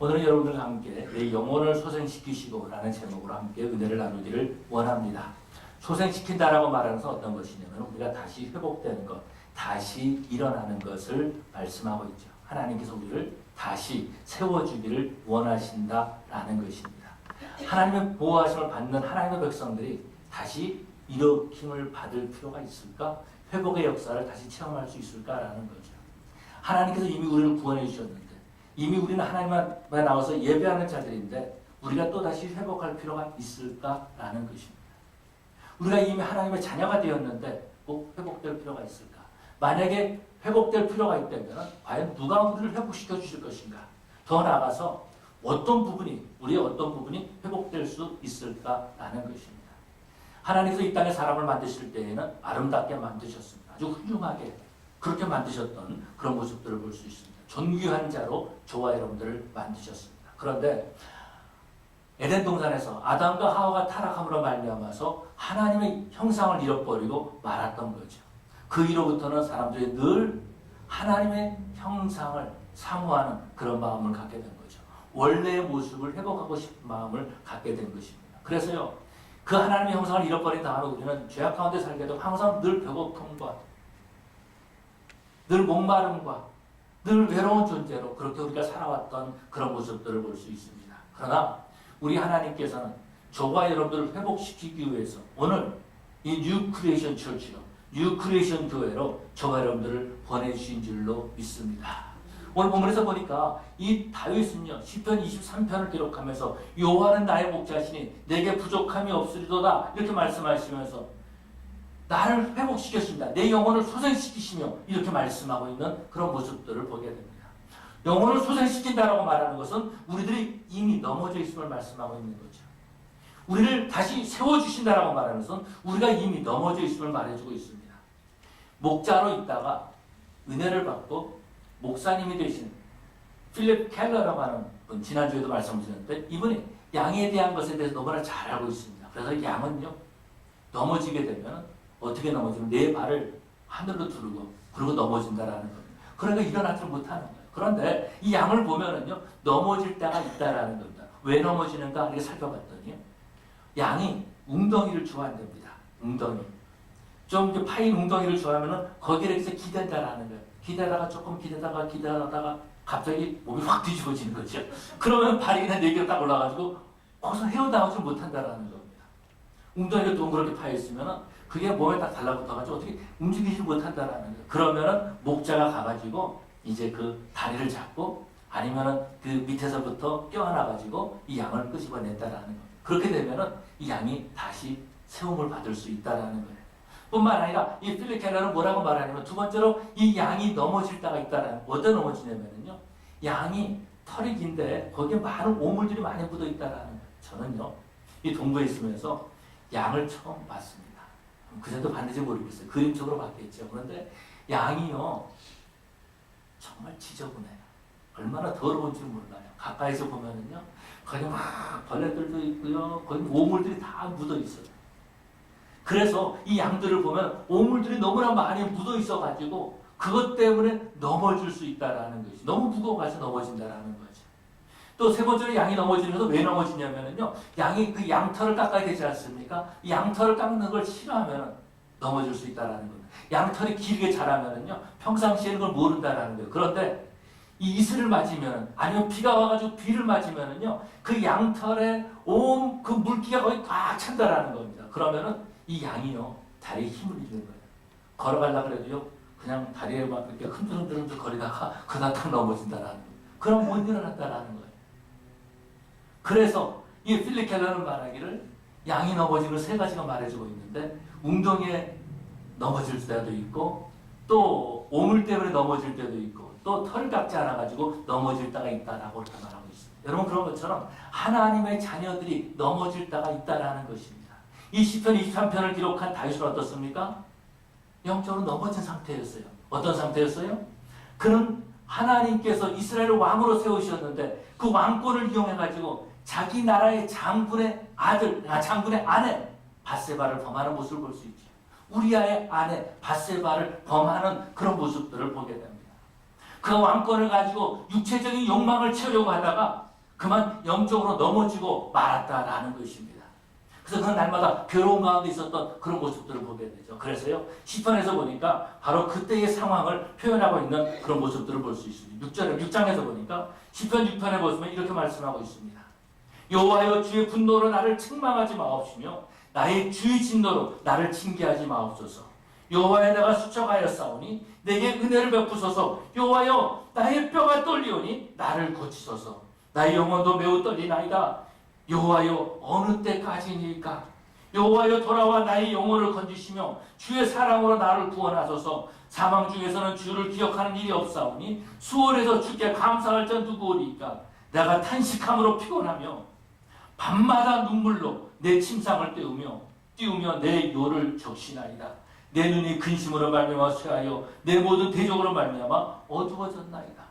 오늘은 여러분들과 함께 내 영혼을 소생시키시고 라는 제목으로 함께 은혜를 나누기를 원합니다. 소생시킨다라고 말하면서 어떤 것이냐면 우리가 다시 회복되는 것, 다시 일어나는 것을 말씀하고 있죠. 하나님께서 우리를 다시 세워주기를 원하신다라는 것입니다. 하나님의 보호하심을 받는 하나님의 백성들이 다시 일으킴을 받을 필요가 있을까? 회복의 역사를 다시 체험할 수 있을까라는 거죠. 하나님께서 이미 우리를 구원해 주셨는데 이미 우리는 하나님 앞에 나와서 예배하는 자들인데 우리가 또다시 회복할 필요가 있을까라는 것입니다. 우리가 이미 하나님의 자녀가 되었는데 꼭 회복될 필요가 있을까? 만약에 회복될 필요가 있다면 과연 누가 우리를 회복시켜 주실 것인가? 더 나아가서 우리의 어떤 부분이 회복될 수 있을까라는 것입니다. 하나님께서 이 땅에 사람을 만드실 때에는 아름답게 만드셨습니다. 아주 훌륭하게 그렇게 만드셨던 그런 모습들을 볼 수 있습니다. 존귀한 자로 저와 여러분들을 만드셨습니다. 그런데 에덴 동산에서 아담과 하와가 타락함으로 말미암아서 하나님의 형상을 잃어버리고 말았던 거죠. 그 이후로부터는 사람들이 늘 하나님의 형상을 사모하는 그런 마음을 갖게 된 거죠. 원래의 모습을 회복하고 싶은 마음을 갖게 된 것입니다. 그래서요, 그 하나님의 형상을 잃어버린 다음에 우리는 죄악 가운데 살게 되고 항상 늘 배고픔과 늘 목마름과 늘 외로운 존재로 그렇게 우리가 살아왔던 그런 모습들을 볼 수 있습니다. 그러나 우리 하나님께서는 저와 여러분들을 회복시키기 위해서 오늘 이 뉴 크리에이션 처치로 뉴 크리에이션 교회로 저와 여러분들을 보내주신 줄로 믿습니다. 오늘 본문에서 보니까 이 다윗은요 시편 23편을 기록하면서 여호와는 나의 목자시니 내게 부족함이 없으리로다 이렇게 말씀하시면서 나를 회복시켰습니다. 내 영혼을 소생시키시며 이렇게 말씀하고 있는 그런 모습들을 보게 됩니다. 영혼을 소생시킨다라고 말하는 것은 우리들이 이미 넘어져 있음을 말씀하고 있는 거죠. 우리를 다시 세워주신다라고 말하는 것은 우리가 이미 넘어져 있음을 말해주고 있습니다. 목자로 있다가 은혜를 받고 목사님이 되신 필립 켈러라고 하는 분, 지난주에도 말씀드렸는데 이분이 양에 대한 것에 대해서 너무나 잘 알고 있습니다. 그래서 양은요 넘어지게 되면 어떻게 넘어지면 내 발을 하늘로 두르고 그러고 넘어진다라는 겁니다. 그러니까 일어나지 못하는 거예요. 그런데 이 양을 보면은요 넘어질 때가 있다라는 겁니다. 왜 넘어지는가 이렇게 살펴봤더니 양이 웅덩이를 좋아한답니다. 웅덩이. 좀 이제 파인 웅덩이를 좋아하면은 거기에 이렇게 기댄다라는 거예요. 기대다가 조금 기대다가 갑자기 몸이 확 뒤집어지는 거죠. 그러면 발이 그냥 네 개로 딱 올라가지고 거기서 헤어나오지 못한다라는 겁니다. 웅덩이가 동그랗게 파였으면은 그게 몸에 딱 달라붙어가지고 어떻게 움직이지 못한다라는 거예요. 그러면은 목자가 가가지고 이제 그 다리를 잡고 아니면은 그 밑에서부터 껴안아가지고 이 양을 끄집어낸다라는 겁니다. 그렇게 되면은 이 양이 다시 세움을 받을 수 있다라는 거예요. 뿐만 아니라 이 필립 켈러는 뭐라고 말하냐면 두 번째로 이 양이 넘어질 때가 있다라는 어디에 넘어지냐면요 양이 털이 긴데 거기에 많은 오물들이 많이 묻어 있다라는 거예요. 저는요 이 동부에 있으면서 양을 처음 봤습니다. 그전도 봤는지 모르겠어요. 그림적으로 봤겠죠. 그런데 양이요 정말 지저분해요. 얼마나 더러운지 몰라요. 가까이서 보면은요 거기 막 벌레들도 있고요 거기 오물들이 다 묻어 있어요. 그래서 이 양들을 보면 오물들이 너무나 많이 묻어 있어가지고 그것 때문에 넘어질 수 있다라는 것이 너무 무거워가지고 넘어진다라는 거죠. 또 세 번째로 양이 넘어지면서 왜 넘어지냐면요 양이 그 양털을 깎아야 되지 않습니까? 이 양털을 깎는 걸 싫어하면 넘어질 수 있다라는 겁니다. 양털이 길게 자라면은요 평상시에는 그걸 모른다라는 거예요. 그런데 이 이슬을 맞으면 아니면 비가 와가지고 비를 맞으면은요 그 양털에 온 그 물기가 거의 꽉 찬다라는 겁니다. 그러면은 이 양이요 다리에 힘을 잃는 거예요. 걸어가려고 해도요 그냥 다리에 막 이렇게 흔들흔들 거리다가 그러다 딱 넘어진다라는 거예요. 그럼 못 일어났다라는 거예요. 그래서 이 필립 켈러는 말하기를 양이 넘어지는 세 가지가 말해주고 있는데 웅덩이에 넘어질 때도 있고 또 오물 때문에 넘어질 때도 있고 또 털을 깎지 않아가지고 넘어질 때가 있다라고 이렇게 말하고 있습니다. 여러분 그런 것처럼 하나님의 자녀들이 넘어질 때가 있다라는 것입니다. 이 시편 23편을 기록한 다윗은 어떻습니까? 영적으로 넘어진 상태였어요. 어떤 상태였어요? 그는 하나님께서 이스라엘을 왕으로 세우셨는데 그 왕권을 이용해가지고 자기 나라의 장군의 장군의 아내 밧세바를 범하는 모습을 볼 수 있죠. 우리아의 아내 밧세바를 범하는 그런 모습들을 보게 됩니다. 그 왕권을 가지고 육체적인 욕망을 채우려고 하다가 그만 영적으로 넘어지고 말았다라는 것입니다. 그래서 그는 날마다 괴로운 가운데 있었던 그런 모습들을 보게 되죠. 그래서요, 시편에서 보니까 바로 그때의 상황을 표현하고 있는 그런 모습들을 볼 수 있습니다. 6장에서 보니까 시편 6편에 보시면 이렇게 말씀하고 있습니다. 여호와여, 주의 분노로 나를 책망하지 마옵시며 나의 주의 진노로 나를 징계하지 마옵소서. 여호와여, 내가 수척하였사오니 내게 은혜를 베푸소서. 여호와여, 나의 뼈가 떨리오니 나를 고치소서. 나의 영혼도 매우 떨리나이다. 여호와여, 어느 때까지니까? 여호와여, 돌아와 나의 영혼을 건지시며 주의 사랑으로 나를 구원하소서. 사망 중에서는 주를 기억하는 일이 없사오니 수월에서 주께 감사할 자 누구오리까? 내가 탄식함으로 피곤하며 밤마다 눈물로 내 침상을 띄우며 내 요를 적시나이다. 내 눈이 근심으로 말미암아 쇠하여 내 모든 대적으로 말미암아 어두워졌나이다.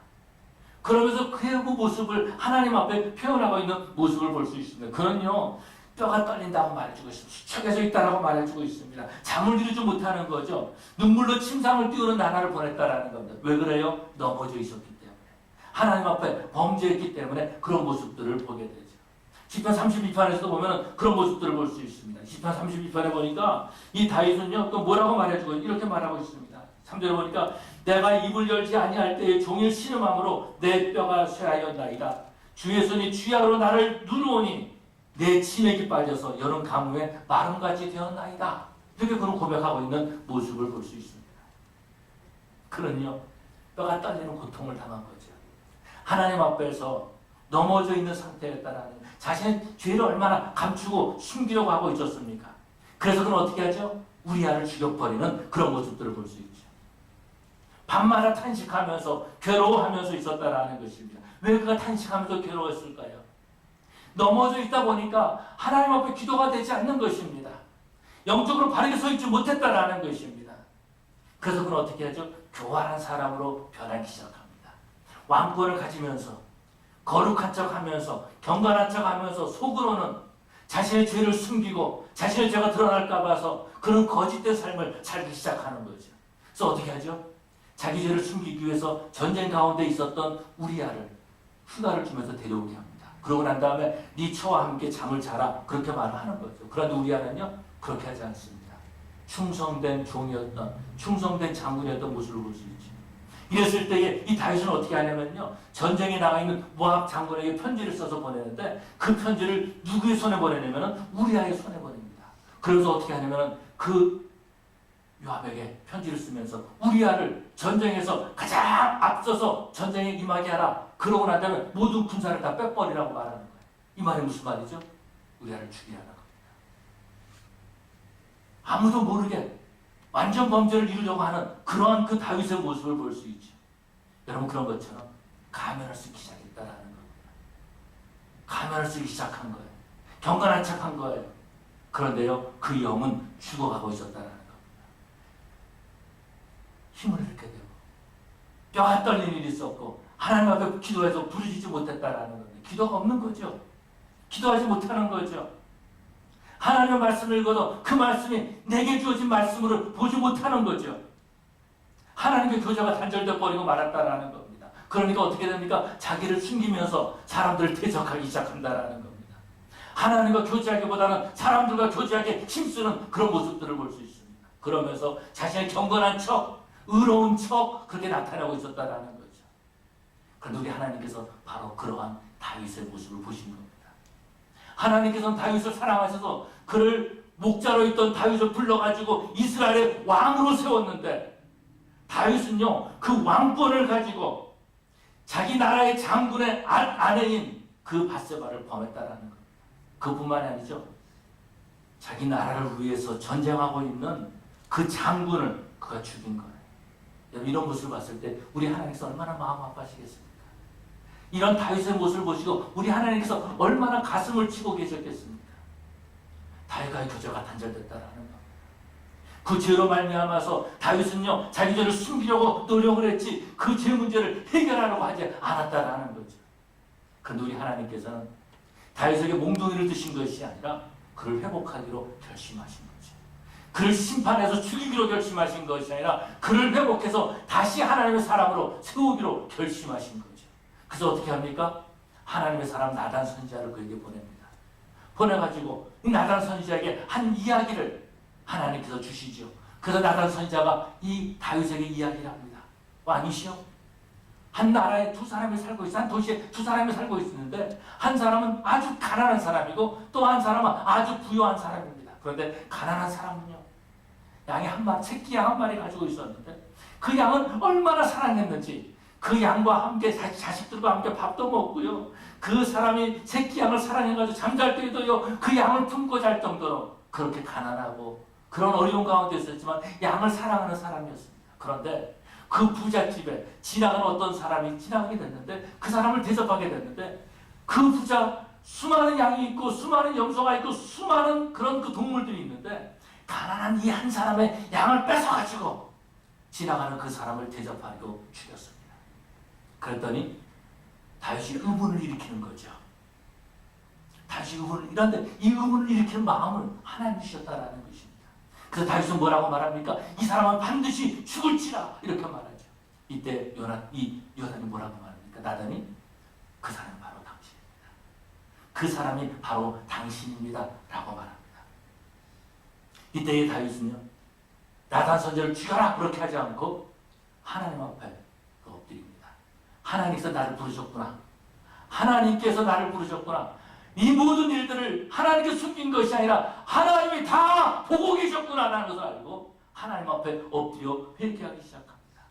그러면서 그의 그 모습을 하나님 앞에 표현하고 있는 모습을 볼 수 있습니다. 그는요, 뼈가 떨린다고 말해주고 있습니다. 수척해져 있다라고 말해주고 있습니다. 잠을 이루지 못하는 거죠. 눈물로 침상을 띄우는 나날을 보냈다라는 겁니다. 왜 그래요? 넘어져 있었기 때문에. 하나님 앞에 범죄했기 때문에 그런 모습들을 보게 되죠. 시편 32편에서도 보면 그런 모습들을 볼 수 있습니다. 시편 32편에 보니까 이 다윗은요, 또 뭐라고 말해주고 이렇게 말하고 있습니다. 3절에 보니까 내가 입을 열지 아니할 때에 종일 신음함으로 내 뼈가 쇠하였나이다. 주의 손이 주야로 나를 누르오니 내 치맥이 빠져서 여름 가뭄에 마름같이 되었나이다. 이렇게 그는 고백하고 있는 모습을 볼 수 있습니다. 그는요, 뼈가 떨리는 고통을 당한 거죠. 하나님 앞에서 넘어져 있는 상태였다라는, 자신의 죄를 얼마나 감추고 숨기려고 하고 있었습니까? 그래서 그는 어떻게 하죠? 우리아를 죽여버리는 그런 모습들을 볼 수 있죠. 밤마다 탄식하면서 괴로워하면서 있었다라는 것입니다. 왜 그가 탄식하면서 괴로웠을까요? 넘어져 있다 보니까 하나님 앞에 기도가 되지 않는 것입니다. 영적으로 바르게 서 있지 못했다라는 것입니다. 그래서 그는 어떻게 하죠? 교활한 사람으로 변하기 시작합니다. 왕권을 가지면서 거룩한 척하면서 경건한 척하면서 속으로는 자신의 죄를 숨기고 자신의 죄가 드러날까 봐서 그런 거짓된 삶을 살기 시작하는 거죠. 그래서 어떻게 하죠? 자기 죄를 숨기기 위해서 전쟁 가운데 있었던 우리아를 휴가를 주면서 데려오게 합니다. 그러고 난 다음에 네 처와 함께 잠을 자라, 그렇게 말을 하는 거죠. 그런데 우리아는요, 그렇게 하지 않습니다. 충성된 종이었던, 충성된 장군이었던 모습을 볼 수 있죠. 이랬을 때에 이 다윗은 어떻게 하냐면요, 전쟁에 나가 있는 모압 장군에게 편지를 써서 보내는데 그 편지를 누구의 손에 보내냐면 우리아의 손에 보냅니다. 그래서 어떻게 하냐면 그 요압에게 편지를 쓰면서 우리아를 전쟁에서 가장 앞서서 전쟁에 임하게 하라. 그러고 난 다음에 모든 군사를 다 빼버리라고 말하는 거예요. 이 말이 무슨 말이죠? 우리아를 죽이라는 겁니다. 아무도 모르게 완전 범죄를 이루려고 하는 그러한 그 다윗의 모습을 볼 수 있죠. 여러분, 그런 것처럼 가면을 쓰기 시작했다라는 겁니다. 가면을 쓰기 시작한 거예요. 경건한 척한 거예요. 그런데요, 그 영은 죽어가고 있었다라는 겁니다. 힘을 잃게 되고 뼈가 떨리는 일이 있었고 하나님 앞에 기도해서 부르짖지 못했다라는 겁니다. 기도가 없는 거죠. 기도하지 못하는 거죠. 하나님의 말씀을 읽어도 그 말씀이 내게 주어진 말씀으로 보지 못하는 거죠. 하나님의 교제가 단절돼 버리고 말았다라는 겁니다. 그러니까 어떻게 됩니까? 자기를 숨기면서 사람들을 대적하기 시작한다라는 겁니다. 하나님과 교제하기보다는 사람들과 교제하기에 힘쓰는 그런 모습들을 볼 수 있습니다. 그러면서 자신의 경건한 척, 의로운 척, 그렇게 나타나고 있었다라는 거죠. 그런데 우리 하나님께서 바로 그러한 다윗의 모습을 보신 겁니다. 하나님께서는 다윗을 사랑하셔서 그를 목자로 있던 다윗을 불러가지고 이스라엘의 왕으로 세웠는데, 다윗은요, 그 왕권을 가지고 자기 나라의 장군의 아내인 그 밧세바를 범했다라는 겁니다. 그뿐만이 아니죠. 자기 나라를 위해서 전쟁하고 있는 그 장군을 그가 죽인 거예요. 이런 모습을 봤을 때 우리 하나님께서 얼마나 마음 아파하시겠습니까? 이런 다윗의 모습을 보시고 우리 하나님께서 얼마나 가슴을 치고 계셨겠습니까? 다윗과의 교제가 단절됐다라는 겁니다. 그 죄로 말미암아서 다윗은요, 자기 죄를 숨기려고 노력을 했지 그 죄 문제를 해결하려고 하지 않았다라는 거죠. 그런데 우리 하나님께서는 다윗에게 몽둥이를 드신 것이 아니라 그를 회복하기로 결심하신 거죠. 그를 심판해서 죽이기로 결심하신 것이 아니라 그를 회복해서 다시 하나님의 사람으로 세우기로 결심하신 거죠. 그래서 어떻게 합니까? 하나님의 사람 나단 선지자를 그에게 보냅니다. 보내가지고 이 나단 선지자에게 한 이야기를 하나님께서 주시죠. 그래서 나단 선지자가 이 다윗에게 이야기를 합니다. 왕이시여, 한 나라에 두 사람이 살고 있어. 한 도시에 두 사람이 살고 있는데 한 사람은 아주 가난한 사람이고 또 한 사람은 아주 부유한 사람입니다. 그런데 가난한 사람은요, 양이 한 마리, 새끼 양 한 마리 가지고 있었는데 그 양은 얼마나 사랑했는지 그 양과 함께 자식들과 함께 밥도 먹고요. 그 사람이 새끼 양을 사랑해가지고 잠잘 때에도요 그 양을 품고 잘 정도로 그렇게 가난하고 그런 어려운 가운데 있었지만 양을 사랑하는 사람이었습니다. 그런데 그 부잣집에 지나가는 어떤 사람이 지나가게 됐는데 그 사람을 대접하게 됐는데 그 부자 수많은 양이 있고 수많은 염소가 있고 수많은 그런 그 동물들이 있는데 가난한 이 한 사람의 양을 뺏어가지고 지나가는 그 사람을 대접하려고 죽였습니다. 그랬더니 다윗이 의문을 일으키는 거죠. 다윗이 의문을 일하는데 이 의문을 일으키는 마음을 하나님이셨다라는 것입니다. 그래서 다윗은 뭐라고 말합니까? 이 사람은 반드시 죽을지라 이렇게 말하죠. 이때 요나단이 뭐라고 말합니까? 나단이 그 사람이 바로 당신입니다. 그 사람이 바로 당신입니다 라고 말합니다. 이때의 다윗은요 나단 선지자를 죽여라 그렇게 하지 않고 하나님 앞에 엎드립니다. 하나님께서 나를 부르셨구나. 하나님께서 나를 부르셨구나. 이 모든 일들을 하나님께 숨긴 것이 아니라 하나님이 다 보고 계셨구나라는 것을 알고 하나님 앞에 엎드려 회개하기 시작합니다.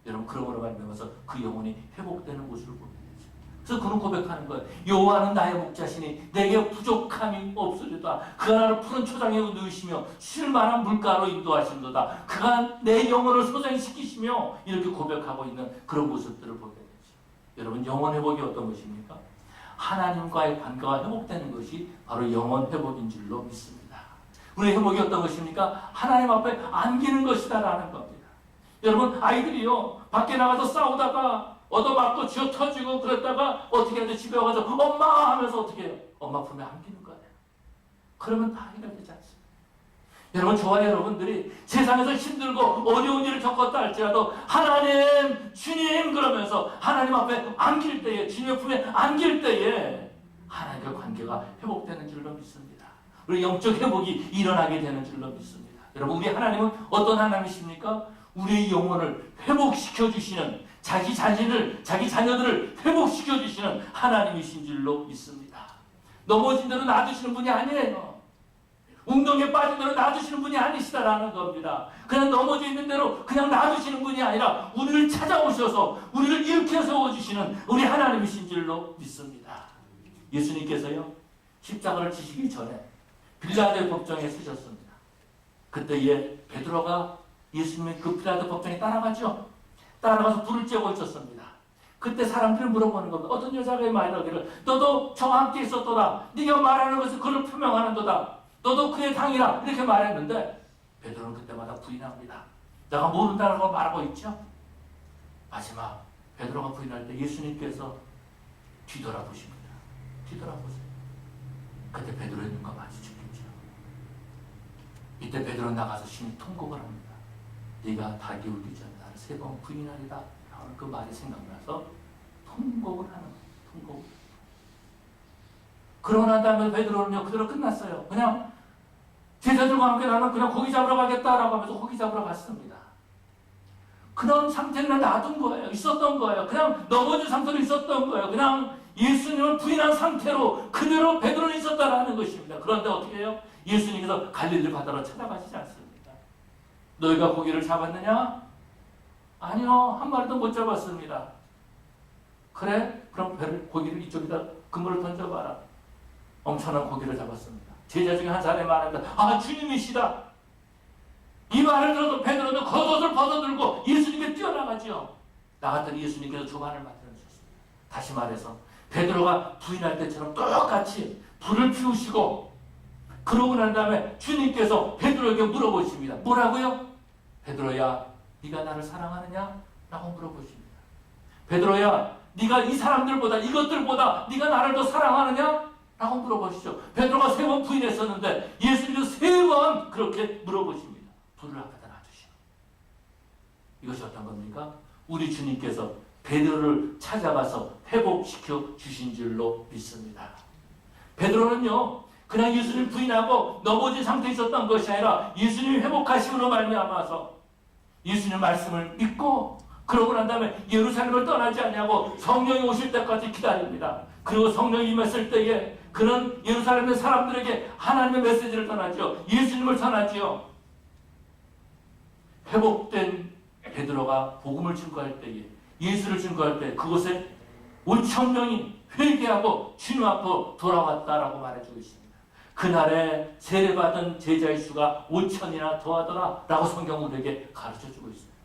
여러분 그러므로 말미암아서 그 영혼이 회복되는 모습을 보게 되죠. 그래서 그는 고백하는 거예요. 여호와는 나의 목자시니 내게 부족함이 없으리다. 그가 나를 푸른 초장에 누이시며 쉴만한 물가로 인도하신도다. 그가 내 영혼을 소생시키시며 이렇게 고백하고 있는 그런 모습들을 보게 되죠. 여러분 영혼 회복이 어떤 것입니까? 하나님과의 관계가 회복되는 것이 바로 영혼 회복인 줄로 믿습니다. 우리의 회복이 어떤 것입니까? 하나님 앞에 안기는 것이다라는 겁니다. 여러분 아이들이요 밖에 나가서 싸우다가 얻어맞고 쥐어 터지고 그랬다가 어떻게 하죠? 집에 와서 엄마 하면서 어떻게 해요? 엄마 품에 안기는 거예요. 그러면 다 해결되지 않습니다. 여러분 저와 여러분들이 세상에서 힘들고 어려운 일을 겪었다 할지라도 하나님 주님 그러면서 하나님 앞에 안길 때에 주님의 품에 안길 때에 하나님과 관계가 회복되는 줄로 믿습니다. 우리 영적 회복이 일어나게 되는 줄로 믿습니다. 여러분 우리 하나님은 어떤 하나님이십니까? 우리의 영혼을 회복시켜 주시는 자기 자신을 자기 자녀들을 회복시켜 주시는 하나님이신 줄로 믿습니다. 넘어진 대로 놔두시는 분이 아니에요. 운동에 빠진 대로 놔두시는 분이 아니시다라는 겁니다. 그냥 넘어져 있는 대로 그냥 놔두시는 분이 아니라 우리를 찾아오셔서 우리를 일으켜 세워주시는 우리 하나님이신 줄로 믿습니다. 예수님께서요 십자가를 지시기 전에 빌라도 법정에 서셨습니다. 그때에 베드로가 예수님의 그 빌라도 법정에 따라가죠. 따라가서 불을 쬐고 있었습니다. 그때 사람들이 물어보는 겁니다. 어떤 여자가 말하기를 너도 저와 함께 있었도다. 네가 말하는 것을 그를 표명하는도다. 너도 그의 당이라 이렇게 말했는데 베드로는 그때마다 부인합니다. 내가 모른다고 말하고 있죠. 마지막 베드로가 부인할 때 예수님께서 뒤돌아보십니다. 뒤돌아보세요. 그때 베드로의 눈과 마주쳤겠죠. 이때 베드로는 나가서 심히 통곡을 합니다. 네가 닭이 울기 전에 나를 3번 부인하리다 라는 그 말이 생각나서 통곡을 하는 거예요. 통곡을. 그러고 난 다음에 베드로는요 그대로 끝났어요. 그냥 제자들과 함께 나는 그냥 고기 잡으러 가겠다라고 하면서 고기 잡으러 갔습니다. 그런 상태를 놔둔 거예요. 있었던 거예요. 그냥 넘어진 상태로 있었던 거예요. 그냥 예수님을 부인한 상태로 그대로 베드로는 있었다라는 것입니다. 그런데 어떻게 해요? 예수님께서 갈릴리 바다로 찾아가시지 않습니다. 너희가 고기를 잡았느냐? 아니요. 한 마리도 못 잡았습니다. 그래? 그럼 고기를 이쪽에다 그물을 던져봐라. 엄청난 고기를 잡았습니다. 제자 중에 한 사람이 말합니다. 아 주님이시다. 이 말을 들어도 베드로는 겉옷을 벗어들고 예수님께 뛰어나가죠. 나갔더니 예수님께서 조반을 만들어주셨습니다. 다시 말해서 베드로가 부인할 때처럼 똑같이 불을 피우시고 그러고 난 다음에 주님께서 베드로에게 물어보십니다. 뭐라고요? 베드로야 네가 나를 사랑하느냐? 라고 물어보십니다. 베드로야 네가 이 사람들보다 이것들보다 네가 나를 더 사랑하느냐? 라고 물어보시죠. 베드로가 3번 부인했었는데 예수님께서 3번 그렇게 물어보십니다. 불을 앞에다 놔두시고. 이것이 어떤 겁니까? 우리 주님께서 베드로를 찾아가서 회복시켜 주신 줄로 믿습니다. 베드로는요, 그냥 예수님 부인하고 넘어진 상태에 있었던 것이 아니라 예수님 회복하심으로 말미암아서 예수님 말씀을 믿고 그러고 난 다음에 예루살렘을 떠나지 않냐고 성령이 오실 때까지 기다립니다. 그리고 성령이 임했을 때에 그는 예루살렘의 사람들에게 하나님의 메시지를 전하지요. 예수님을 전하지요. 회복된 베드로가 복음을 증거할 때에, 예수를 증거할 때 그곳에 5천 명이 회개하고 주님 앞으로 돌아왔다라고 말해주고 있습니다. 그날에 세례받은 제자의 수가 5천이나 더하더라 라고 성경은 우리에게 가르쳐주고 있습니다.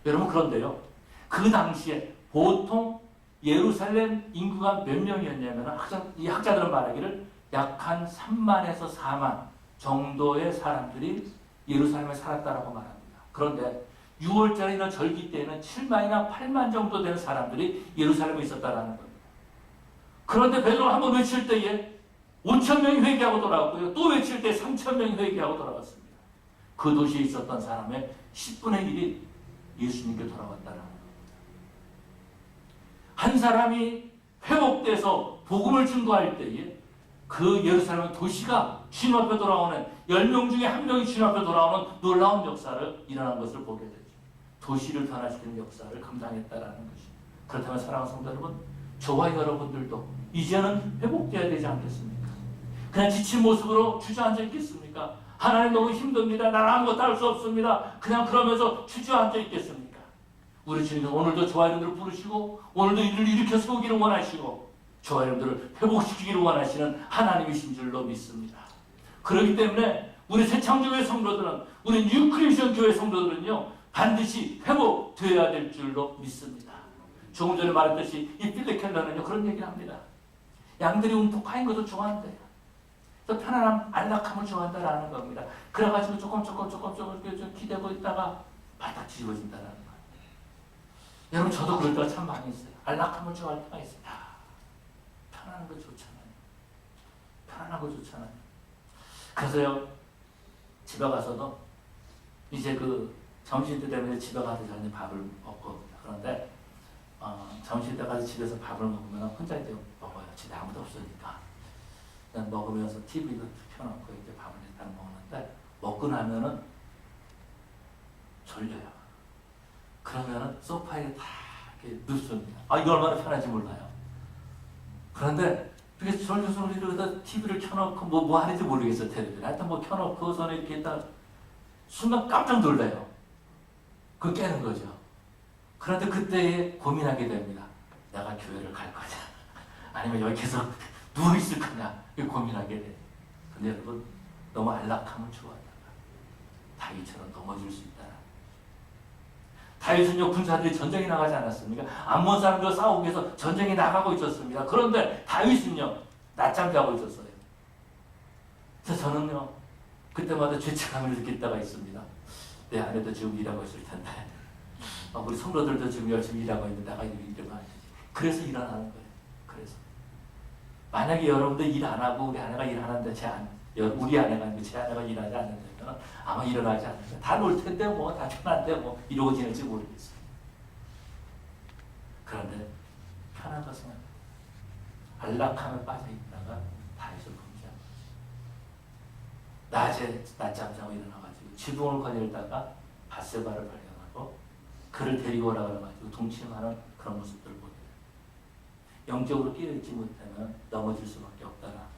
여러분, 그런데요, 그 당시에 보통 예루살렘 인구가 몇 명이었냐면 이 학자들은 말하기를 약 한 3만에서 4만 정도의 사람들이 예루살렘에 살았다라고 말합니다. 그런데 6월절에 있는 절기 때에는 7만이나 8만 정도 되는 사람들이 예루살렘에 있었다라는 겁니다. 그런데 베드로가 한번 외칠 때에 5천 명이 회개하고 돌아왔고요. 또 외칠 때 3천 명이 회개하고 돌아왔습니다. 그 도시에 있었던 사람의 10분의 1이 예수님께 돌아왔다는 겁니다. 한 사람이 회복돼서 복음을 증거할 때에 그 예루살렘 도시가 주님 앞에 돌아오는 10명 중에 한 명이 주님 앞에 돌아오는 놀라운 역사를 일어난 것을 보게 되죠. 도시를 변화시키는 역사를 감당했다라는 것입니다. 그렇다면 사랑하는 성도 여러분, 저와 여러분들도 이제는 회복돼야 되지 않겠습니까? 그냥 지친 모습으로 주저앉아 있겠습니까? 하나님 너무 힘듭니다. 나는 아무것도 할 수 없습니다. 그냥 그러면서 주저앉아 있겠습니까? 우리 주님은 오늘도 저와 여러분들을 부르시고 오늘도 이를 일으켜 세우기를 원하시고 저와 여러분들을 회복시키기를 원하시는 하나님이신 줄로 믿습니다. 그렇기 때문에 우리 새창조교회 성도들은, 우리 뉴크리에이션 교회 성도들은요, 반드시 회복되어야 될 줄로 믿습니다. 조금 전에 말했듯이 이 빌리 켈러는요, 그런 얘기를 합니다. 양들이 움푹 파인 것도 좋아한대요. 또 편안함, 안락함을 좋아한다라는 겁니다. 그래가지고 조금 기대고 있다가 바닥 뒤집어진다라는 거예요. 여러분, 저도 그럴 때가 참 많이 있어요. 안락함을 좋아할 때가 있어요. 편안한 거 좋잖아요. 편안한 거 좋잖아요. 그래서요, 집에 가서도 이제 그 점심때 되면 집에 가서 저는 밥을 먹거든요. 그런데 점심때 가서 집에서 밥을 먹으면 혼자 이제 먹어요. 집에 아무도 없으니까. 그냥 먹으면서 TV도 켜놓고 이제 밥을 일단 먹는데, 먹고 나면은 졸려요. 그러면은 소파에 다 이렇게 눕습니다. 이거 얼마나 편한지 몰라요. 그런데 이렇게 졸려서 이러다 TV를 켜놓고 뭐 하는지 모르겠어요. 텔레비전. 하여튼 뭐 켜놓고 손에 이렇게 딱 순간 깜짝 놀라요. 그 깨는 거죠. 그런데 그때에 고민하게 됩니다. 내가 교회를 갈 거냐, 아니면 여기 계속 누워있을 거냐, 고민하게 돼요. 근데 여러분, 너무 안락함을 좋아하다가 다윗처럼 넘어질 수 있다. 다윗은요, 군사들이 전쟁에 나가지 않았습니까? 암몬 사람들과 싸우기 위해서 전쟁에 나가고 있었습니다. 그런데 다윗은요, 낮잠 자고 있었어요. 그래서 저는요, 그때마다 죄책감을 느낄 때가 있습니다. 내 아내도 지금 일하고 있을 텐데, 우리 성도들도 지금 열심히 일하고 있는데 내가 이러면 안 되지. 그래서 일어나는 거예요. 그래서 만약에 여러분들 일 안 하고 우리 아내가 일하는데 우리 아내가 아니고 제 아내가 일하지 않는다면 아마 일어나지 않을 거예요. 다 놀 텐데 뭐, 다 편한데 뭐 이러고 지낼지 모르겠어요. 그런데 편한 것은 안락함에 빠져 있다가 다윗을 범죄한 거죠. 낮에 낮잠 자고 일어나가지고 지붕을 거닐다가 밧세바를 발견하고 그를 데리고 오라 그래가지고 동침하는 그런 모습들을 보게 돼요. 영적으로 깨어있지 못하면 넘어질 수밖에 없다라는 거죠.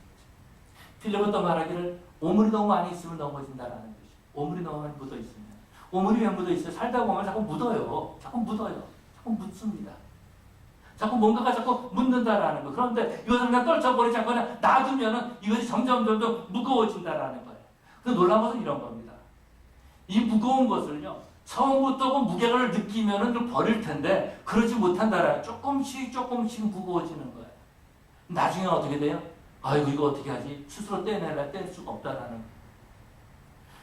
필립은 또 말하기를 오물이 너무 많이 있으면 넘어진다라는 거죠. 오물이 너무 많이 묻어 있으면. 오물이 왜 묻어 있어요? 살다 보면 자꾸 묻어요. 자꾸 묻습니다. 자꾸 뭔가가 자꾸 묻는다라는 거. 그런데 이것을 그냥 떨쳐버리지 않고 그냥 놔두면은 이것이 점점 무거워진다라는 거예요. 근데 놀라운 것은 이런 겁니다. 이 무거운 것을요, 처음부터 그 무게를 느끼면은 좀 버릴 텐데, 그러지 못한다라. 조금씩 무거워지는 거예요. 나중에 어떻게 돼요? 아이고, 이거 어떻게 하지? 스스로 뗄 수가 없다라는 거예요.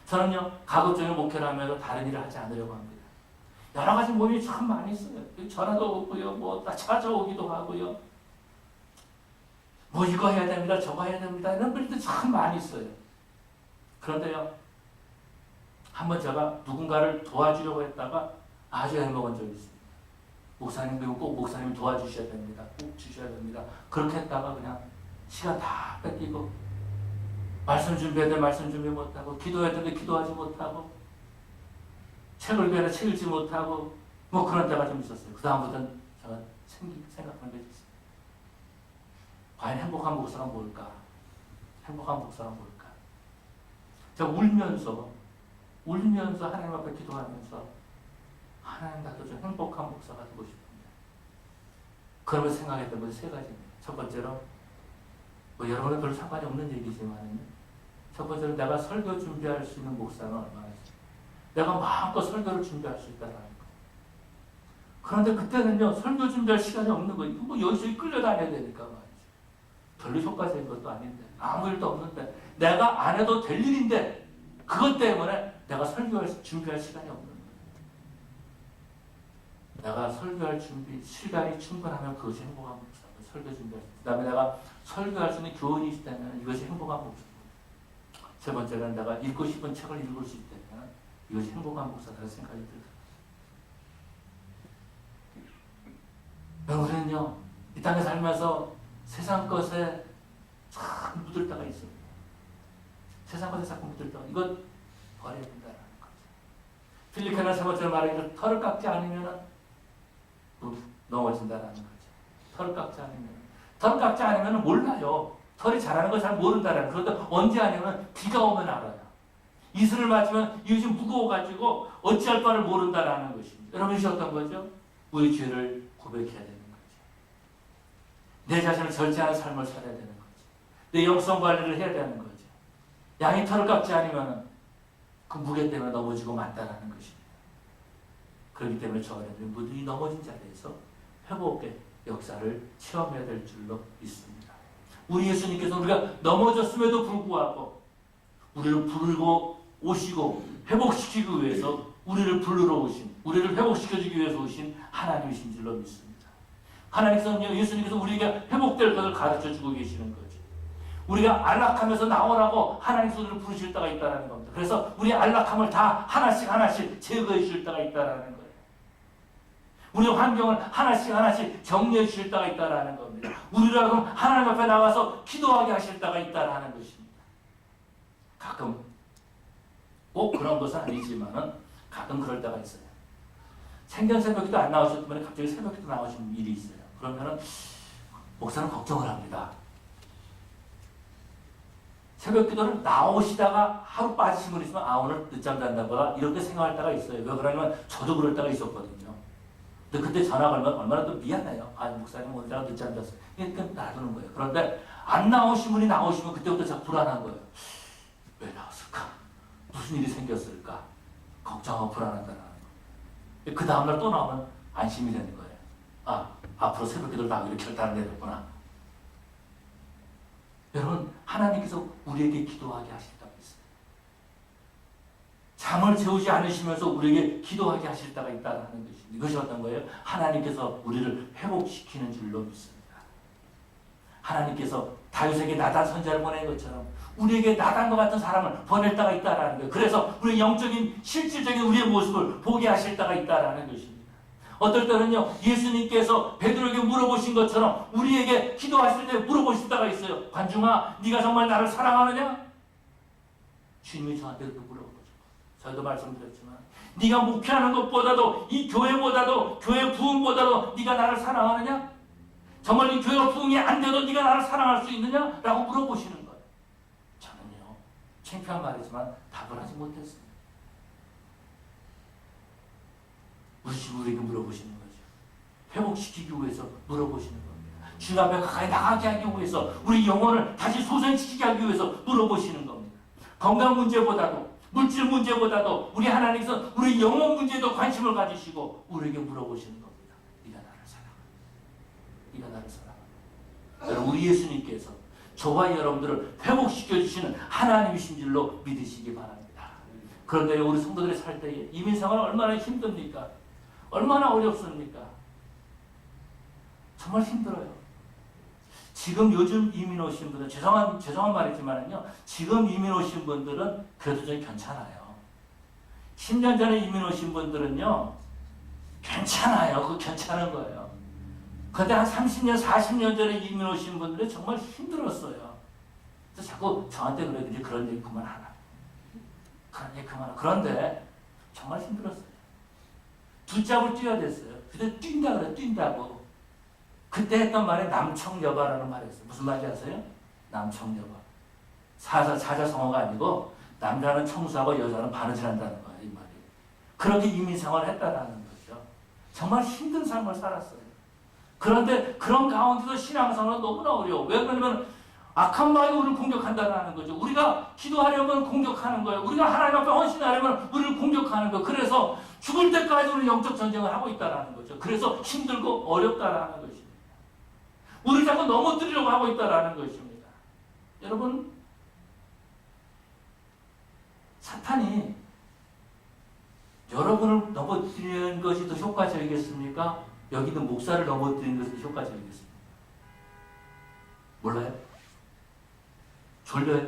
저는요, 가급적이면 목회를 하면서 다른 일을 하지 않으려고 합니다. 여러 가지 모임이 참 많이 있어요. 전화도 오고요, 뭐 찾아오기도 하고요. 뭐 이거 해야 됩니다, 저거 해야 됩니다. 이런 분들이 참 많이 있어요. 그런데요, 한번 제가 누군가를 도와주려고 했다가 아주 해먹은 적이 있습니다. 목사님 그리고 꼭 목사님이 도와주셔야 됩니다. 꼭 주셔야 됩니다. 그렇게 했다가 그냥 시간 다 뺏기고 말씀 준비해야 될 말씀 준비 못하고 기도해야 되는데 기도하지 못하고 책을 배워 책 읽지 못하고 뭐 그런 때가 좀 있었어요. 그 다음부터는 제가 생각하는 게 있어요. 과연 행복한 목사가 뭘까? 행복한 목사가 뭘까? 제가 울면서 하나님 앞에 기도하면서 하나님 나도 좀 행복한 목사가 되고 싶습니다. 그러면서 생각했던 것이 세 가지입니다. 첫 번째로 뭐 여러분은 별로 상관이 없는 얘기지만 첫 번째로 내가 설교 준비할 수 있는 목사는 얼마나 있어요. 내가 마음껏 설교를 준비할 수 있다는 거. 그런데 그때는요 설교 준비할 시간이 없는 거예요. 뭐 여기저기 끌려다녀야 되니까 말이죠. 별로 효과적인 것도 아닌데 아무 일도 없는데 내가 안 해도 될 일인데 그것 때문에 내가 준비할 시간이 없는 거예요. 내가 설교할 시간이 충분하면 그것이 행복한 목사고 설교 준비할 수 있어요. 그 다음에 내가 설교할 수 있는 교훈이 있다면 이것이 행복한 목사고 세 번째는 내가 읽고 싶은 책을 읽을 수 있다면 이것이 행복한 목사라는 생각이 들어요. 우리는요 이 땅에 살면서 세상 것에 자꾸 묻을 때가 있어요. 세상 것에 자꾸 묻을 때가 이것 버려야 된다는 거죠. 필리핀은 세 번째로 말하기를 털을 깎지 않으면 넘어진다는 거죠. 털을 깎지 않으면 몰라요. 털이 자라는 걸 잘 모른다는 거예요. 그런데 언제 아냐면 비가 오면 알아요. 이슬을 맞으면 이것이 무거워가지고 어찌할 바를 모른다는 것입니다. 여러분 이것이 어떤 거죠? 우리 죄를 고백해야 되는 거죠. 내 자신을 절제하는 삶을 살아야 되는 거죠. 내 영성 관리를 해야 되는 거죠. 양이 털을 깎지 않으면 그 무게 때문에 넘어지고 만다라는 것입니다. 그렇기 때문에 저와 여러분이 모두 이 넘어진 자리에서 회복의 역사를 체험해야 될 줄로 믿습니다. 우리 예수님께서 우리가 넘어졌음에도 불구하고 우리를 부르고 오시고 회복시키기 위해서 우리를 부르러 오신, 우리를 회복시켜주기 위해서 오신 하나님이신 줄로 믿습니다. 하나님께서는 예수님께서 우리에게 회복될 것을 가르쳐주고 계시는 거죠. 우리가 안락하면서 나오라고 하나님께서 우리를 부르실 때가 있다는 겁니다. 그래서 우리 안락함을 다 하나씩 제거해 주실 때가 있다는 거예요. 우리의 환경을 하나씩 정리해 주실 때가 있다는 겁니다. 우리라도 하나님 앞에 나와서 기도하게 하실 때가 있다는 것입니다. 가끔 꼭 그런 것은 아니지만 가끔 그럴 때가 있어요. 생전 새벽기도 안 나오셨던 분이 갑자기 새벽기도 나오시는 일이 있어요. 그러면은 목사는 걱정을 합니다. 새벽기도를 나오시다가 하루 빠지신 분 있으면 오늘 늦잠 잔다 보다 이렇게 생각할 때가 있어요. 왜 그러냐면 저도 그럴 때가 있었거든요. 근데 그때 전화 걸면 얼마나 또 미안해요. 목사님 오늘 내가 늦잠 잤어요. 그러니까 놔두는 거예요. 그런데 안 나오신 분이 나오시면 그때부터 자꾸 불안한 거예요. 왜 나왔을까? 무슨 일이 생겼을까? 걱정하고 불안하다는 거. 그 다음날 또 나오면 안심이 되는 거예요. 앞으로 새벽기도를 나오기로 결단을 내렸구나. 여러분, 하나님께서 우리에게 기도하게 하실 때가 있어요. 잠을 재우지 않으시면서 우리에게 기도하게 하실 때가 있다는 것입니다. 이것이 어떤 거예요? 하나님께서 우리를 회복시키는 줄로 믿습니다. 하나님께서 다윗에게 나단 선지자를 보낸 것처럼 우리에게 나단과 같은 사람을 보낼 때가 있다는 거예요. 그래서 우리 영적인 실질적인 우리의 모습을 보게 하실 때가 있다는 것입니다. 어떨 때는요, 예수님께서 베드로에게 물어보신 것처럼 우리에게 기도하실 때 물어보실 때가 있어요. 관중아, 네가 정말 나를 사랑하느냐? 주님이 저한테 그렇게 물어보죠. 저희도 말씀드렸지만 네가 목회하는 것보다도 이 교회보다도 교회 부흥보다도 네가 나를 사랑하느냐? 정말 이 교회가 부흥이 안 돼도 네가 나를 사랑할 수 있느냐? 라고 물어보시는 거예요. 저는요, 창피한 말이지만 답을 하지 못했습니다. 우리에게 물어보시는 거죠. 회복시키기 위해서 물어보시는 겁니다. 주님 앞에 가까이 나가게 하기 위해서 우리 영혼을 다시 소생시키게 하기 위해서 물어보시는 겁니다. 건강 문제보다도 물질 문제보다도 우리 하나님께서 우리 영혼 문제에도 관심을 가지시고 우리에게 물어보시는 겁니다. 네가 나를 사랑하느냐? 네가 나를 사랑하느냐? 여러분, 우리 예수님께서 저와 여러분들을 회복시켜 주시는 하나님이신 줄로 믿으시기 바랍니다. 그런데 우리 성도들이 살 때에 이민생활은 얼마나 힘듭니까? 얼마나 어렵습니까? 정말 힘들어요. 지금 요즘 이민 오신 분들, 죄송한 말이지만요, 지금 이민 오신 분들은 그래도 좀 괜찮아요. 10년 전에 이민 오신 분들은요, 괜찮아요. 그거 괜찮은 거예요. 근데 한 30년, 40년 전에 이민 오신 분들은 정말 힘들었어요. 그래서 자꾸 저한테 그러더니 그런 얘기 그만하라. 그런 얘기 그만하라. 그런데 정말 힘들었어요. 두 짝을 뛰어야 됐어요. 그때 뛴다 그래, 뛴다고. 그때 했던 말이 남청여바라는 말이었어요. 무슨 말인지 아세요? 남청여바. 사자성어가 아니고 남자는 청소하고 여자는 바느질한다는 거예요. 이 말이. 그렇게 이민 생활을 했다라는 거죠. 정말 힘든 삶을 살았어요. 그런데 그런 가운데서 신앙생활은 너무나 어려워. 왜 그러냐면 악한 마귀가 우리를 공격한다는 거죠. 우리가 기도하려면 공격하는 거예요. 우리가 하나님 앞에 헌신하려면 우리를 공격하는 거예요. 그래서 죽을 때까지 우리는 영적 전쟁을 하고 있다는 거죠. 그래서 힘들고 어렵다라는 것입니다. 우리 자꾸 넘어뜨리려고 하고 있다는 것입니다. 여러분, 사탄이 여러분을 넘어뜨리는 것이 더 효과적이겠습니까? 여기 있는 목사를 넘어뜨리는 것이 더 효과적이겠습니까? 몰라요? 졸려요?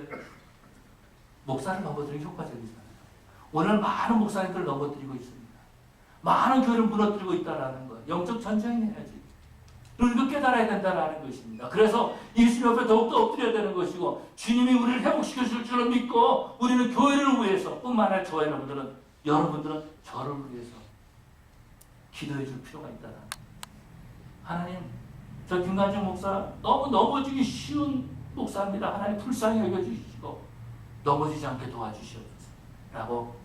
목사를 넘어뜨리는 게 효과적이잖아요. 오늘 많은 목사님들을 넘어뜨리고 있습니다. 많은 교회를 무너뜨리고 있다는 거예요. 영적 전쟁을 해야지. 우리도 깨달아야 된다는 것입니다. 그래서 예수님 앞에 더욱더 엎드려야 되는 것이고 주님이 우리를 회복시켜 줄 줄을 믿고 우리는 교회를 위해서 뿐만 아니라 저와 여러분들은 저를 위해서 기도해 줄 필요가 있다는 거예요. 하나님, 저 김관중 목사 너무 넘어지기 쉬운 목사입니다. 하나님 불쌍히 여겨주시고 넘어지지 않게 도와주시옵소서 라고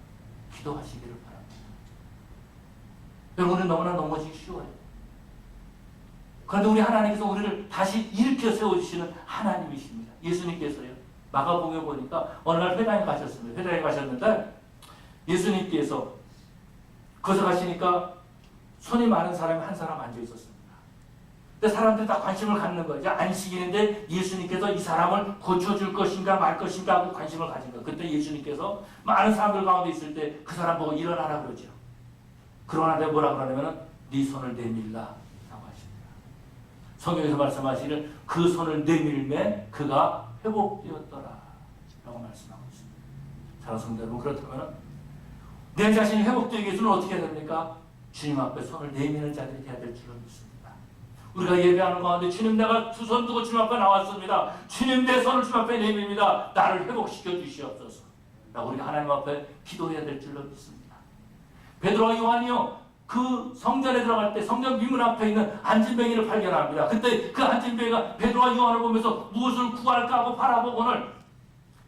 기도하시기를 바랍니다. 여러분은 너무나 넘어지기 쉬워요. 그런데 우리 하나님께서 우리를 다시 일으켜 세워주시는 하나님이십니다. 예수님께서요. 마가복음에 보니까 어느 날 회당에 가셨습니다. 회당에 가셨는데 예수님께서 거기서 가시니까 손이 많은 사람이 한 사람 앉아 있었습니다. 근데 사람들이 다 관심을 갖는 거죠. 안식일인데 예수님께서 이 사람을 고쳐줄 것인가 말 것인가 하고 관심을 가진 거예요. 그때 예수님께서 많은 사람들 가운데 있을 때 그 사람 보고 일어나라 그러죠. 그러나 뭐라 그러냐면 네 손을 내밀라 라고 하십니다. 성경에서 말씀하시는 그 손을 내밀매 그가 회복되었더라 라고 말씀하고 있습니다. 사랑하는 성도 여러분, 그렇다면 내 자신이 회복되기 위해서는 어떻게 해야 됩니까? 주님 앞에 손을 내미는 자들이 되어야 될 줄을 믿습니다. 우리가 예배하는 가운데 주님, 내가 두 손 두고 주님 앞에 나왔습니다. 주님, 내 손을 주님 앞에 내밉니다. 나를 회복시켜 주시옵소서 라고 우리가 하나님 앞에 기도해야 될 줄로 믿습니다. 베드로와 요한이요, 그 성전에 들어갈 때 성전 미문 앞에 있는 안진뱅이를 발견합니다. 그때 그 안진뱅이가 베드로와 요한을 보면서 무엇을 구할까 하고 바라보고는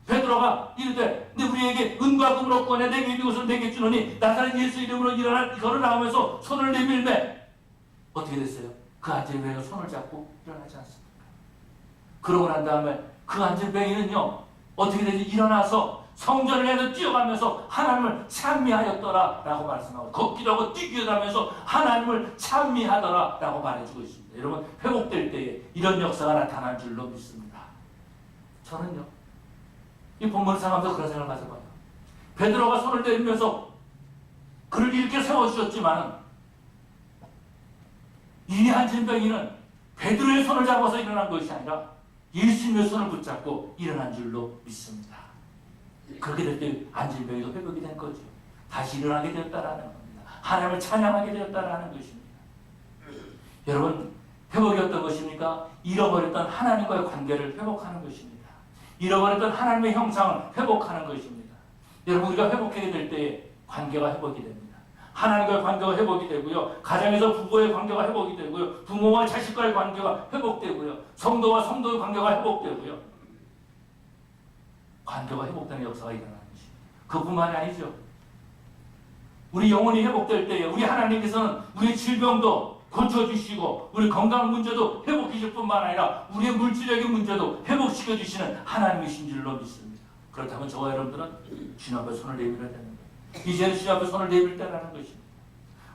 베드로가 이르되 내 우리에게 은과 금을 얻거냐 내게 이것을 내게 주노니 나사렛 예수 이름으로 걸어 나오면서 손을 내밀매 어떻게 됐어요? 그 안진뱅이가 손을 잡고 일어나지 않습니까? 그러고 난 다음에 그 안진뱅이는요 어떻게 되지? 일어나서 성전을 해서 뛰어가면서 하나님을 찬미하였더라 라고 말씀하고 걷기도 하고 뛰기도 하면서 하나님을 찬미하더라 라고 말해주고 있습니다. 여러분, 회복될 때에 이런 역사가 나타난 줄로 믿습니다. 저는요 이 본문을 상하면서 그런 생각을 가져봐요. 베드로가 손을 내밀면서 그를 이렇게 세워주셨지만 이 안진뱅이는 베드로의 손을 잡아서 일어난 것이 아니라 예수님의 손을 붙잡고 일어난 줄로 믿습니다. 그렇게 될 때 안진뱅이도 회복이 된 거죠. 다시 일어나게 되었다라는 겁니다. 하나님을 찬양하게 되었다라는 것입니다. 여러분, 회복이 어떤 것입니까? 잃어버렸던 하나님과의 관계를 회복하는 것입니다. 잃어버렸던 하나님의 형상을 회복하는 것입니다. 여러분, 우리가 회복하게 될 때에 관계가 회복이 됩니다. 하나님과의 관계가 회복이 되고요. 가정에서 부부의 관계가 회복이 되고요. 부모와 자식과의 관계가 회복되고요. 성도와 성도의 관계가 회복되고요. 관계가 회복되는 역사가 일어나는 것입니다. 그뿐만이 아니죠. 우리 영혼이 회복될 때에 우리 하나님께서는 우리의 질병도 고쳐주시고 우리 건강 문제도 회복해 줄 뿐만 아니라 우리의 물질적인 문제도 회복시켜 주시는 하나님이신 줄로 믿습니다. 그렇다면 저와 여러분들은 주님 앞에 손을 내밀어야 되는 거예요. 이제는 주님 앞에 손을 내밀 때라는 것입니다.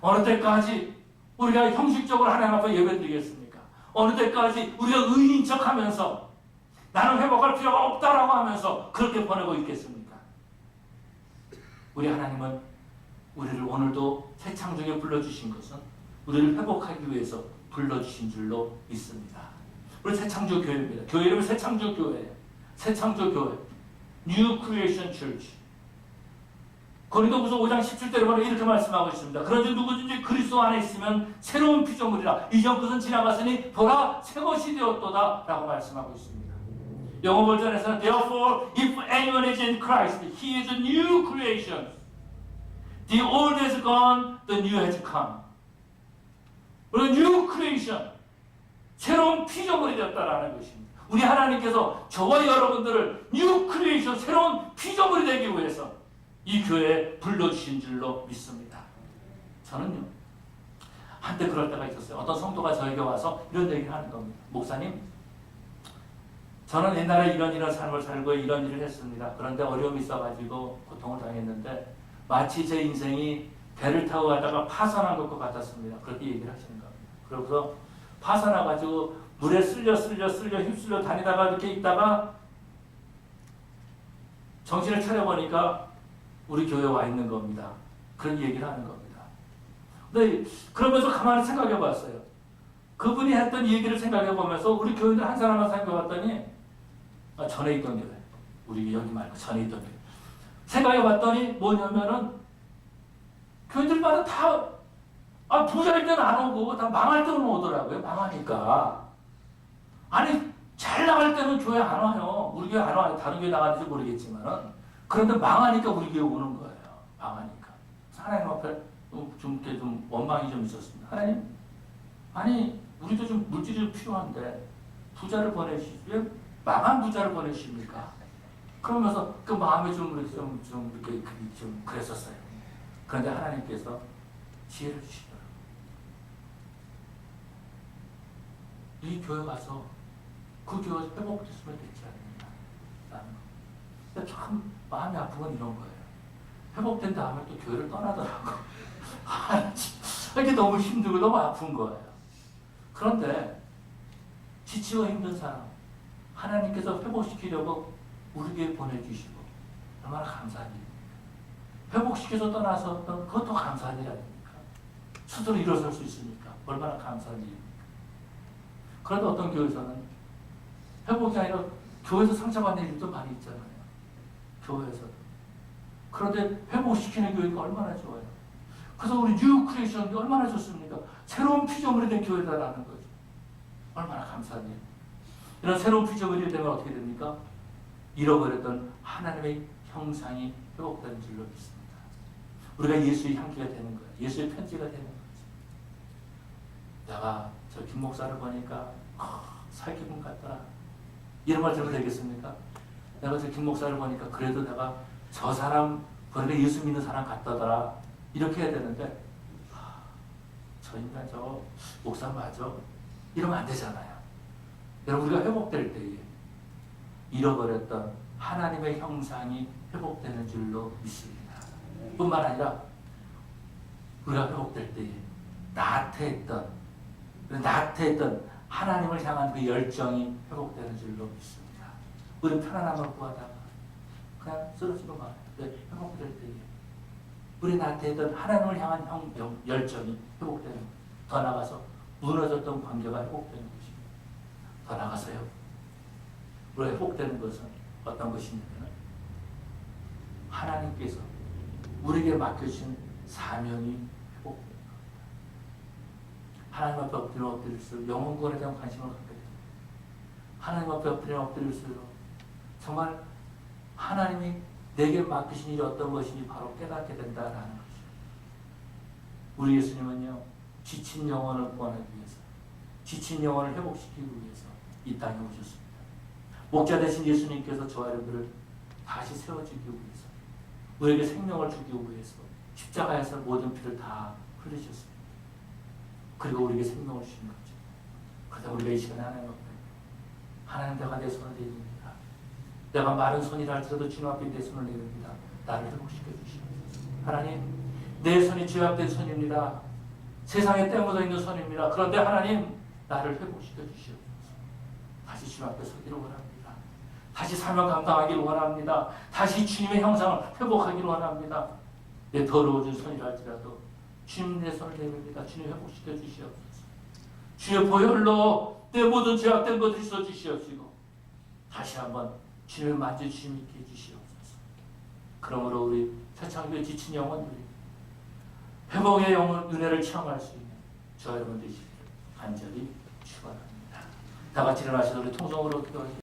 어느 때까지 우리가 형식적으로 하나님 앞에 예배드리겠습니까? 어느 때까지 우리가 의인 척하면서 나는 회복할 필요가 없다라고 하면서 그렇게 보내고 있겠습니까? 우리 하나님은 우리를 오늘도 새 창조에 불러주신 것은 우리를 회복하기 위해서 불러주신 줄로 믿습니다. 우리 새 창조 교회입니다. 교회 이름은 새 창조 교회예요. 새 창조 교회, New Creation Church. 고린도후서 5장 17절에 보면 이렇게 말씀하고 있습니다. 그런지 누구든지 그리스도 안에 있으면 새로운 피조물이라 이전 것은 지나갔으니 보라 새 것이 되었도다 라고 말씀하고 있습니다. 영어 버전에서는 Therefore if anyone is in Christ he is a new creation. The old has gone, the new has come. 우리가 new creation, 새로운 피조물이 되었다라는 것입니다. 우리 하나님께서 저와 여러분들을 new creation, 새로운 피조물이 되기 위해서 이 교회에 불러주신 줄로 믿습니다. 저는요, 한때 그럴 때가 있었어요. 어떤 성도가 저에게 와서 이런 얘기를 하는 겁니다. 목사님, 저는 옛날에 이런 삶을 살고 이런 일을 했습니다. 그런데 어려움이 있어가지고 고통을 당했는데 마치 제 인생이 배를 타고 가다가 파산한 것과 같았습니다. 그렇게 얘기를 하시는 겁니다. 그러고서 파산해가지고 물에 쓸려 휩쓸려 다니다가 이렇게 있다가 정신을 차려보니까 우리 교회에 와 있는 겁니다. 그런 얘기를 하는 겁니다. 근데 그러면서 가만히 생각해 봤어요. 그분이 했던 얘기를 생각해 보면서 우리 교인들 한 사람만 생각해 봤더니 전에 있던 교회, 우리 여기 말고 전에 있던 교회 생각해 봤더니 뭐냐면은 교인들마다 다 부자일 때는 안 오고 다 망할 때는 오더라고요. 망하니까. 아니 잘 나갈 때는 교회 안 와요. 우리 교회 안 와요. 다른 교회 나가는지 모르겠지만은 그런데 망하니까 우리 교회 오는 거예요. 망하니까. 하나님 앞에 좀 원망이 좀 있었습니다. 하나님, 아니 우리도 좀 물질이 좀 필요한데 부자를 보내시면 망한 부자를 보내십니까? 그러면서 그 마음이 좀 이렇게 좀 그랬었어요. 그런데 하나님께서 지혜를 주시더라고요. 이 교회 가서 그 교회 회복됐으면 됐지 않느냐. 근데 참 마음이 아픈 건 이런 거예요. 회복된 다음에 또 교회를 떠나더라고. 이게 너무 힘들고 너무 아픈 거예요. 그런데 지치고 힘든 사람 하나님께서 회복시키려고 우리 교회 보내주시고 얼마나 감사한 일입니까? 회복시켜서 떠나서 그것도 감사한 일 아닙니까? 스스로 일어설 수 있으니까 얼마나 감사한 일입니까? 그런데 어떤 교회에서는 회복이 아니라 교회에서 상처받는 일도 많이 있잖아요. 교회에서도. 그런데 회복시키는 교회가 얼마나 좋아요. 그래서 우리 뉴 크리에이션이 얼마나 좋습니까? 새로운 피조물이 된 교회다라는 거죠. 얼마나 감사한 일. 이런 새로운 피조물이 되면 어떻게 됩니까? 잃어버렸던 하나님의 형상이 회복되는 줄로 믿습니다. 우리가 예수의 향기가 되는 거예요. 예수의 편지가 되는 거죠. 내가 저 김 목사를 보니까 살 기분 같더라. 이런 말 들으면 되겠습니까? 내가 저 김 목사를 보니까 그래도 내가 저 사람 보니까 예수 믿는 사람 같더라. 이렇게 해야 되는데 저 인간 저 목사 맞아? 이러면 안 되잖아요. 여러분 우리가 회복될 때에 잃어버렸던 하나님의 형상이 회복되는 줄로 믿습니다. 뿐만 아니라 우리가 회복될 때에 나태했던 하나님을 향한 그 열정이 회복되는 줄로 믿습니다. 우리 편안함을 구하다가 그냥 쓰러지고 말아요. 회복될 때에 우리 나태했던 하나님을 향한 열정이 회복되는 거예요. 더 나아가서 무너졌던 관계가 회복되는 것입니다. 더 나아가서요. 우리가 회복되는 것은 어떤 것이냐면 하나님께서 우리에게 맡겨주신 사명이 회복됩니다. 하나님 앞에 엎드릴수록 영혼권에 대한 관심을 갖게 됩니다. 하나님 앞에 엎드릴수록 정말 하나님이 내게 맡기신 일이 어떤 것인지 바로 깨닫게 된다라는 것입니다. 우리 예수님은요, 지친 영혼을 구원하기 위해서, 지친 영혼을 회복시키기 위해서 이 땅에 오셨습니다. 목자 되신 예수님께서 저와 여러분들을 다시 세워주기 위해서, 우리에게 생명을 주기 위해서 십자가에서 모든 피를 다 흘리셨습니다. 그리고 우리에게 생명을 주신 거죠. 그래서 우리가 이 시간에 하나님 내가 내 손을 내립니다. 내가 마른 손이라 할지라도 주님 앞에 내 손을 내립니다. 나를 회복시켜 주시옵소서. 하나님, 내 손이 죄악된 손입니다. 세상에 때 묻어 있는 손입니다. 그런데 하나님, 나를 회복시켜 주시옵소서. 다시 주님 앞에 서기를 원합니다. 다시 사명 감당하기를 원합니다. 다시 주님의 형상을 회복하기를 원합니다. 내 더러워진 손이라 할지라도 주님 내 손을 내립니다. 주님 회복시켜 주시옵소서. 주의 보혈로 내 모든 죄악된 것을 씻어 주시옵시고 다시 한번 주님을 만져주시면 있게 해주시옵소서. 그러므로 우리 새창교회 지친 영혼들이 회복의 영혼 은혜를 체험할 수 있는 저와 여러분 되시기를 간절히 축원합니다. 다 같이 일어나셔서 우리 통성으로 기도하시죠.